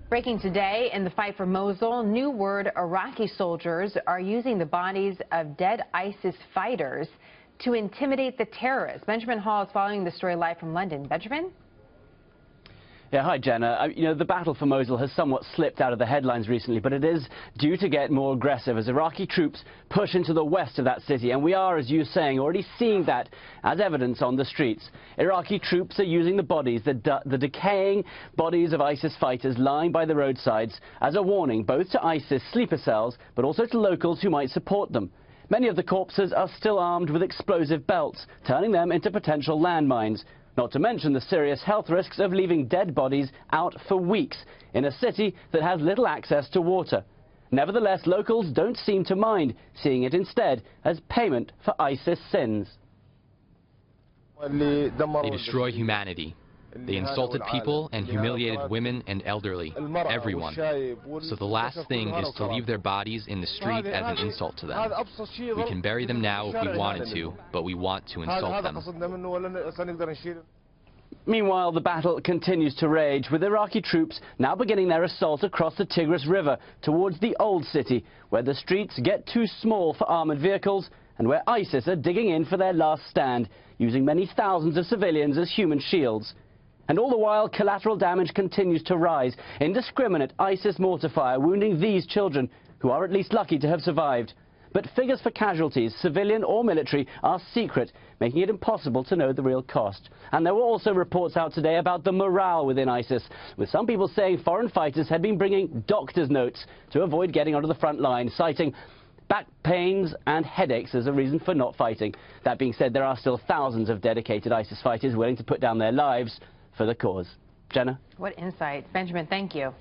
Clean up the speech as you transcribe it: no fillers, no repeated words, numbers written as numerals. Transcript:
Breaking today in the fight for Mosul, new word: Iraqi soldiers are using the bodies of dead ISIS fighters to intimidate the terrorists. Benjamin Hall is following the story live from London. Benjamin? Yeah, hi, Jenna. The battle for Mosul has somewhat slipped out of the headlines recently, but it is due to get more aggressive as Iraqi troops push into the west of that city. And we are, as you're saying, already seeing that as evidence on the streets. Iraqi troops are using the bodies, the decaying bodies of ISIS fighters lying by the roadsides as a warning, both to ISIS sleeper cells, but also to locals who might support them. Many of the corpses are still armed with explosive belts, turning them into potential landmines. Not to mention the serious health risks of leaving dead bodies out for weeks in a city that has little access to water. Nevertheless, locals don't seem to mind, seeing it instead as payment for ISIS sins. They destroy humanity. They insulted people and humiliated women and elderly, everyone. So the last thing is to leave their bodies in the street as an insult to them. We can bury them now if we wanted to, but we want to insult them. Meanwhile, the battle continues to rage, with Iraqi troops now beginning their assault across the Tigris River towards the old city, where the streets get too small for armoured vehicles and where ISIS are digging in for their last stand, using many thousands of civilians as human shields. And all the while, collateral damage continues to rise. Indiscriminate ISIS mortar fire wounding these children, who are at least lucky to have survived. But figures for casualties, civilian or military, are secret, making it impossible to know the real cost. And there were also reports out today about the morale within ISIS, with some people saying foreign fighters had been bringing doctor's notes to avoid getting onto the front line, citing back pains and headaches as a reason for not fighting. That being said, there are still thousands of dedicated ISIS fighters willing to put down their lives for the cause. Jenna? What insight. Benjamin, thank you.